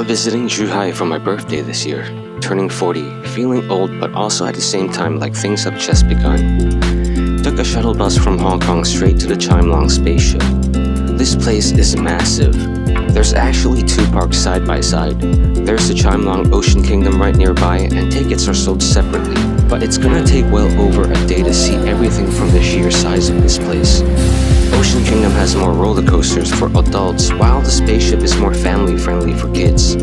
I'm visiting Zhuhai for my birthday this year, turning 40, feeling old but also at the same time like things have just begun. Took a shuttle bus from Hong Kong straight to the Chimelong spaceship. This place is massive. There's actually two parks side by side. There's the Chimelong Ocean Kingdom right nearby, and tickets are sold separately. But it's gonna take well over a day to see everything from the sheer size of this place. Ocean Kingdom has more roller coasters for adults, while the spaceship is more family-friendly for kids.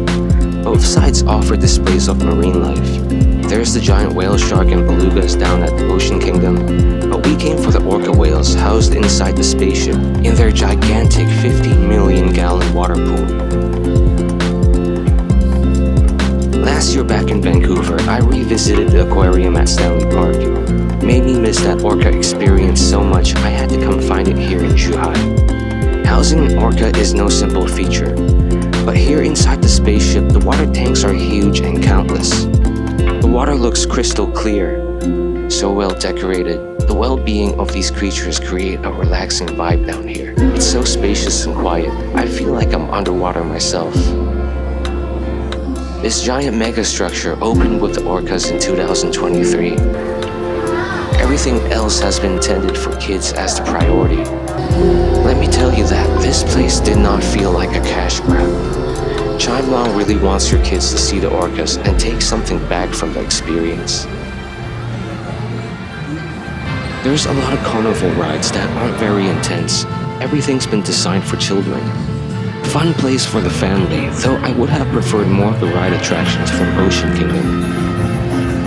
Both sides offer displays of marine life. There's the giant whale shark and belugas down at the Ocean Kingdom, but we came for the orca whales housed inside the spaceship in their gigantic 50 million gallon water pool. Last year back in Vancouver, I revisited the aquarium at Stanley Park. Made me miss that orca experience so much I had to come find it here in Zhuhai. Housing an orca is no simple feature, but here inside the spaceship, the water tanks are huge and countless. The water looks crystal clear, so well decorated. The well-being of these creatures create a relaxing vibe down here. It's so spacious and quiet, I feel like I'm underwater myself. This giant megastructure opened with the orcas in 2023. Everything else has been intended for kids as the priority. Let me tell you that this place did not feel like a cash grab. Chimelong really wants your kids to see the orcas and take something back from the experience. There's a lot of carnival rides that aren't very intense. Everything's been designed for children. Fun place for the family, though I would have preferred more of the ride attractions from Ocean Kingdom.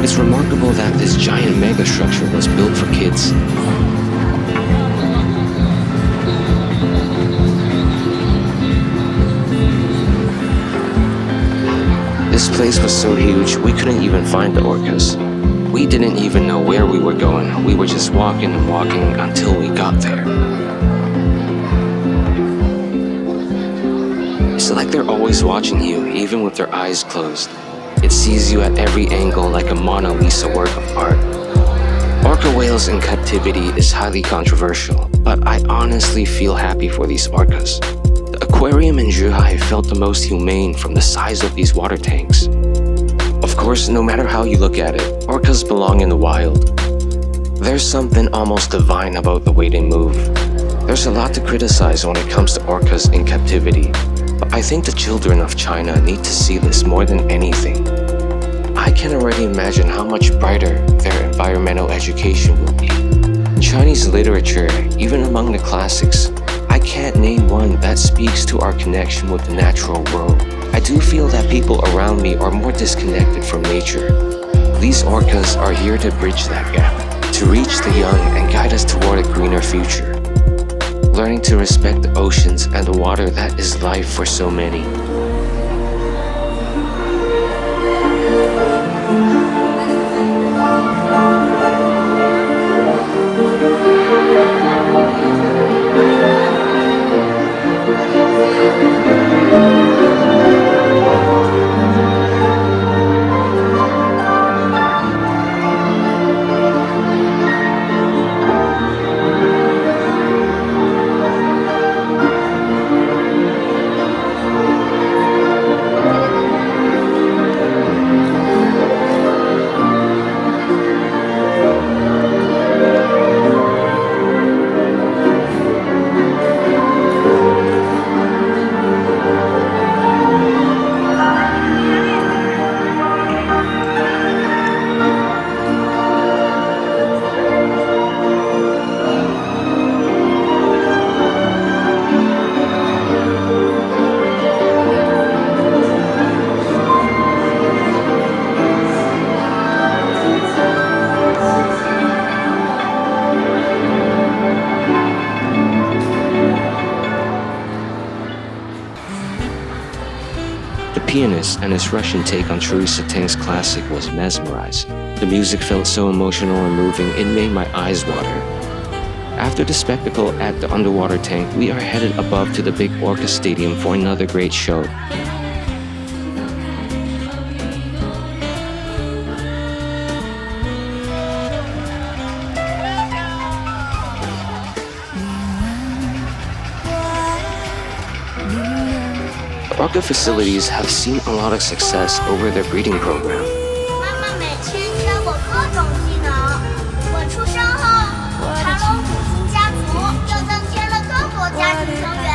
It's remarkable that this giant megastructure was built for kids. This place was so huge, we couldn't even find the orcas. We didn't even know where we were going. We were just walking and walking until we got there. It's like they're always watching you, even with their eyes closed. It sees you at every angle like a Mona Lisa work of art. Orca whales in captivity is highly controversial, but I honestly feel happy for these orcas. The aquarium in Zhuhai felt the most humane from the size of these water tanks. Of course, no matter how you look at it, orcas belong in the wild. There's something almost divine about the way they move. There's a lot to criticize when it comes to orcas in captivity, but I think the children of China need to see this more than anything. I can already imagine how much brighter their environmental education will be. Chinese literature, even among the classics, I can't name one that speaks to our connection with the natural world. I do feel that people around me are more disconnected from nature. These orcas are here to bridge that gap, to reach the young and guide us toward a greener future. Learning to respect the oceans and the water that is life for so many. The Pianist and his Russian take on Teresa Teng's classic was mesmerizing. The music felt so emotional and moving, it made my eyes water. After the spectacle at the underwater tank, we are headed above to the big Orca Stadium for another great show. Orca facilities have seen a lot of success over their breeding program. 妈妈每天教我各种技能。我出生后，长龙虎鲸家族又增添了更多家庭成员。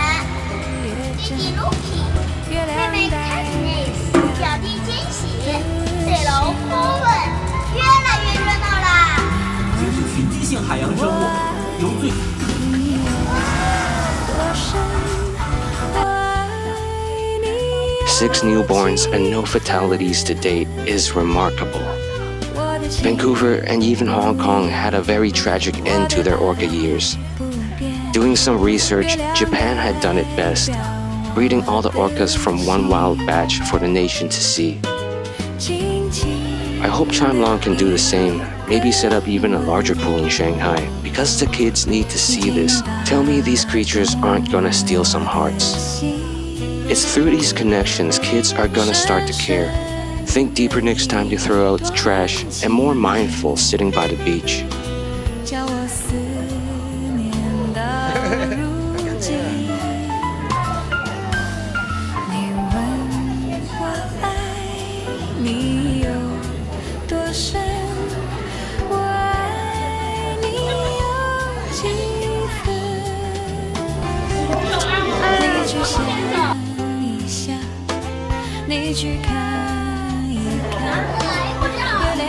弟弟 Lucky， 妹妹 Katniss， 表弟惊喜，对楼 Cohen， 越来越热闹啦！这是群居性海洋生物，由最。6 newborns and no fatalities to date is remarkable. Vancouver and even Hong Kong had a very tragic end to their orca years. Doing some research, Japan had done it best, breeding all the orcas from one wild batch for the nation to see. I hope Chimelong can do the same, maybe set up even a larger pool in Shanghai. Because the kids need to see this, tell me these creatures aren't gonna steal some hearts. It's through these connections kids are gonna start to care. Think deeper next time you throw out the trash and more mindful sitting by the beach.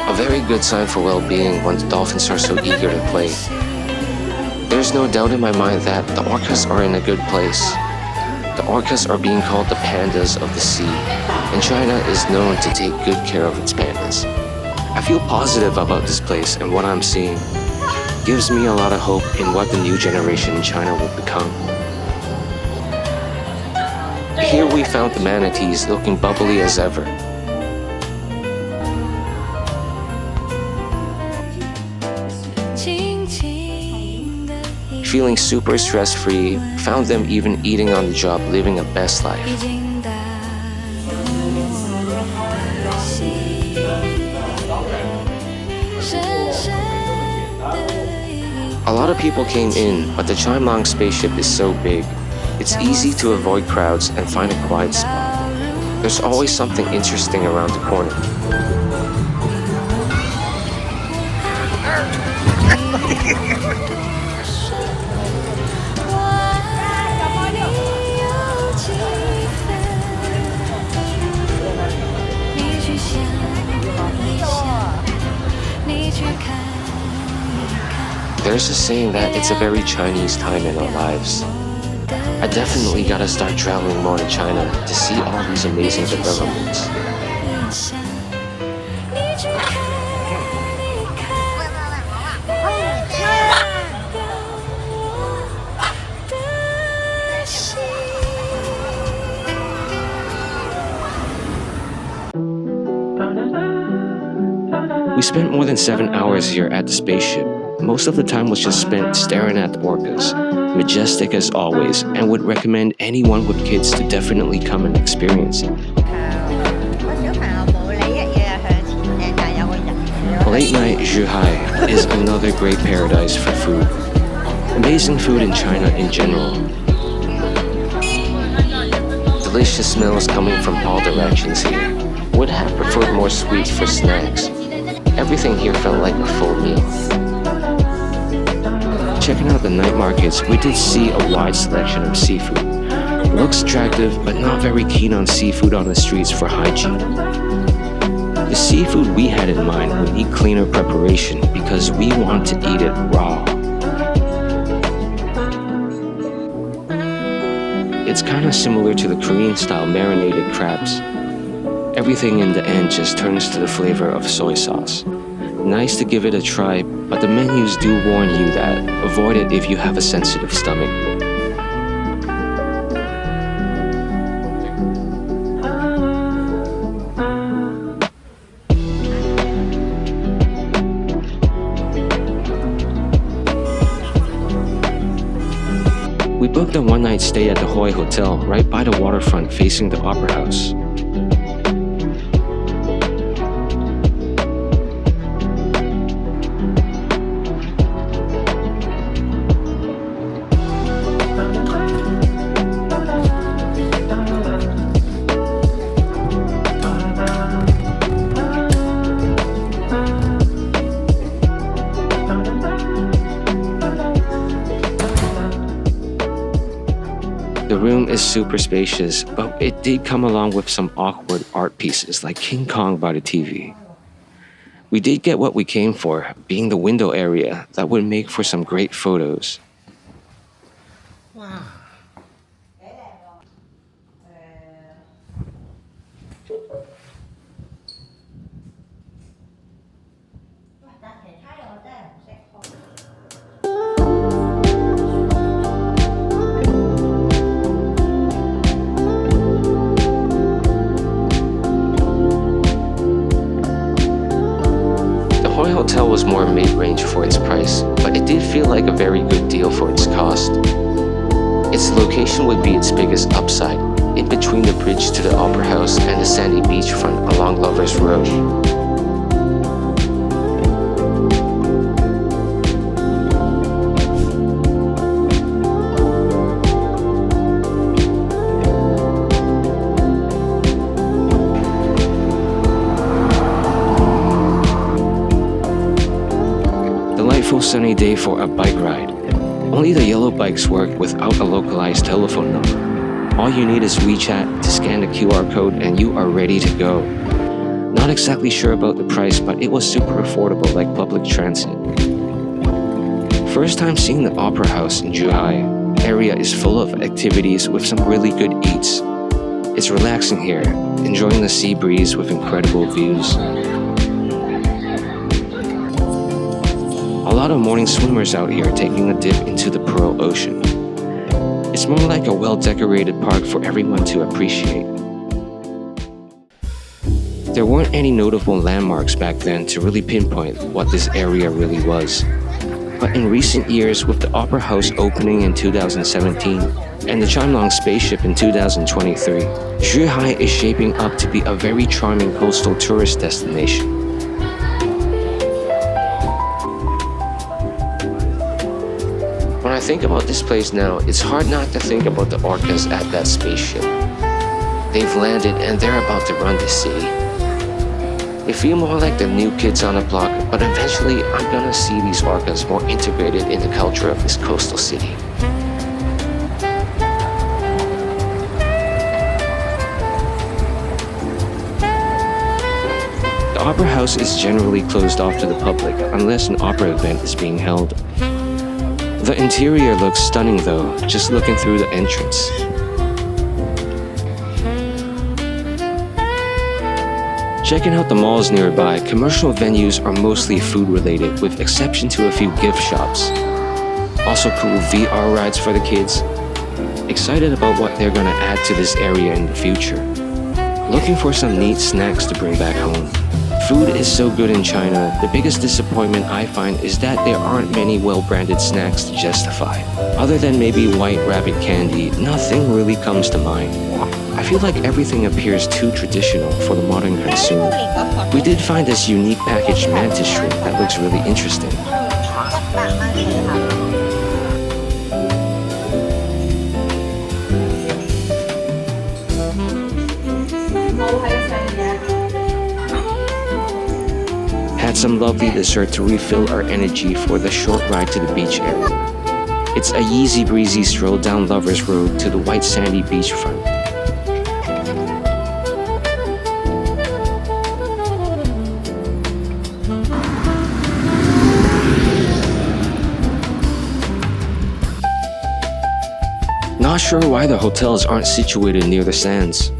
A very good sign for well-being when the dolphins are so eager to play. There's no doubt in my mind that the orcas are in a good place. The orcas are being called the pandas of the sea, and China is known to take good care of its pandas. I feel positive about this place and what I'm seeing. Gives me a lot of hope in what the new generation in China will become. Here we found the manatees looking bubbly as ever. Feeling super stress-free, found them even eating on the job, living a best life. A lot of people came in, but the Chimelong spaceship is so big. It's easy to avoid crowds and find a quiet spot. There's always something interesting around the corner. There's a saying that it's a very Chinese time in our lives. I definitely gotta start traveling more to China to see all these amazing developments. We spent more than 7 hours here at the spaceship. Most of the time was just spent staring at the orcas, majestic as always, and would recommend anyone with kids to definitely come and experience it. Late night Zhuhai is another great paradise for food. Amazing food in China in general. Delicious smells coming from all directions here. Would have preferred more sweets for snacks. Everything here felt like a full meal. Checking out the night markets, we did see a wide selection of seafood. Looks attractive, but not very keen on seafood on the streets for hygiene. The seafood we had in mind would need cleaner preparation because we want to eat it raw. It's kind of similar to the Korean-style marinated crabs. Everything in the end just turns to the flavor of soy sauce. Nice to give it a try, but the menus do warn you that avoid it if you have a sensitive stomach. We booked a one-night stay at the Hoi Hotel right by the waterfront facing the Opera House. is super spacious, but it did come along with some awkward art pieces like King Kong by the TV. We did get what we came for, being the window area that would make for some great photos. The hotel was more mid-range for its price, but it did feel like a very good deal for its cost. Its location would be its biggest upside, in between the bridge to the Opera House and the sandy beachfront along Lovers Road. Delightful sunny day for a bike ride. Only the yellow bikes work without a localized telephone number. All you need is WeChat to scan the QR code and you are ready to go. Not exactly sure about the price, but it was super affordable like public transit. First time seeing the Opera House in Zhuhai. Area is full of activities with some really good eats. It's relaxing here, enjoying the sea breeze with incredible views. A lot of morning swimmers out here taking a dip into the Pearl Ocean. It's more like a well-decorated park for everyone to appreciate. There weren't any notable landmarks back then to really pinpoint what this area really was. But in recent years, with the Opera House opening in 2017 and the Chimelong spaceship in 2023, Zhuhai is shaping up to be a very charming coastal tourist destination. When I think about this place now, it's hard not to think about the orcas at that spaceship. They've landed and they're about to run the city. They feel more like the new kids on the block, but eventually I'm gonna see these orcas more integrated in the culture of this coastal city. The Opera House is generally closed off to the public unless an opera event is being held. The interior looks stunning though, just looking through the entrance. Checking out the malls nearby, commercial venues are mostly food related with exception to a few gift shops. Also cool VR rides for the kids. Excited about what they're gonna add to this area in the future. Looking for some neat snacks to bring back home. Food is so good in China, the biggest disappointment I find is that there aren't many well-branded snacks to justify. Other than maybe white rabbit candy, nothing really comes to mind. I feel like everything appears too traditional for the modern consumer. We did find this unique packaged mantis shrimp that looks really interesting. Had some lovely dessert to refill our energy for the short ride to the beach area. It's a easy breezy stroll down Lovers Road to the white sandy beachfront. Not sure why the hotels aren't situated near the sands.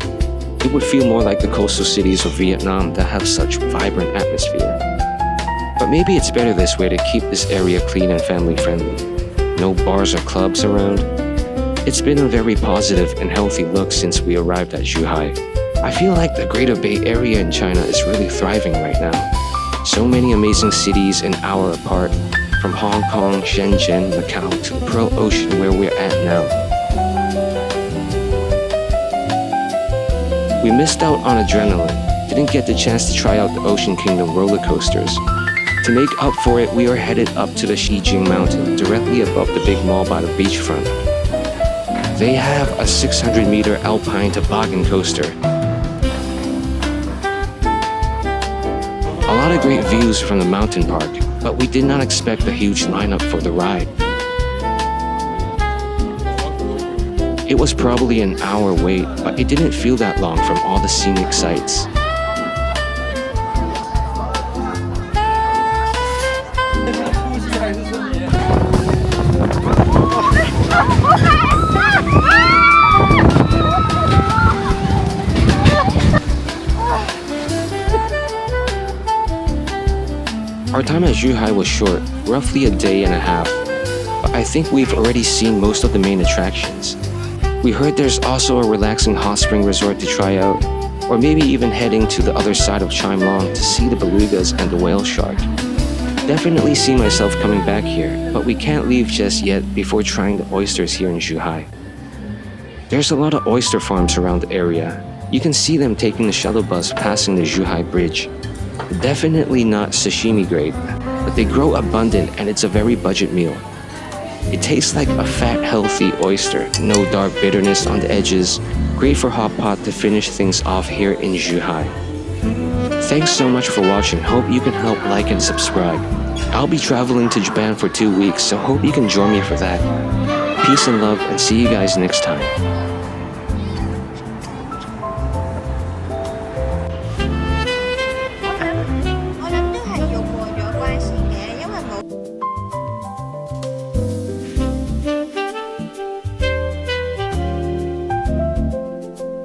It would feel more like the coastal cities of Vietnam that have such vibrant atmosphere. But maybe it's better this way to keep this area clean and family friendly. No bars or clubs around. It's been a very positive and healthy look since we arrived at Zhuhai. I feel like the Greater Bay Area in China is really thriving right now. So many amazing cities an hour apart, from Hong Kong, Shenzhen, Macau to the Pearl Ocean where we're at now. We missed out on adrenaline, didn't get the chance to try out the Ocean Kingdom roller coasters. To make up for it, we are headed up to the Xijing Mountain, directly above the big mall by the beachfront. They have a 600-meter alpine toboggan coaster. A lot of great views from the mountain park, but we did not expect a huge lineup for the ride. It was probably an hour wait, but it didn't feel that long from all the scenic sights. Our time at Zhuhai was short, roughly a day and a half, but I think we've already seen most of the main attractions. We heard there's also a relaxing hot spring resort to try out, or maybe even heading to the other side of Chimelong to see the belugas and the whale shark. Definitely see myself coming back here, but we can't leave just yet before trying the oysters here in Zhuhai. There's a lot of oyster farms around the area. You can see them taking the shuttle bus passing the Zhuhai Bridge. Definitely not sashimi grade, but they grow abundant and it's a very budget meal. It tastes like a fat, healthy oyster, no dark bitterness on the edges, great for hot pot to finish things off here in Zhuhai. Thanks so much for watching, hope you can help like and subscribe. I'll be traveling to Japan for 2 weeks, so hope you can join me for that. Peace and love, and see you guys next time.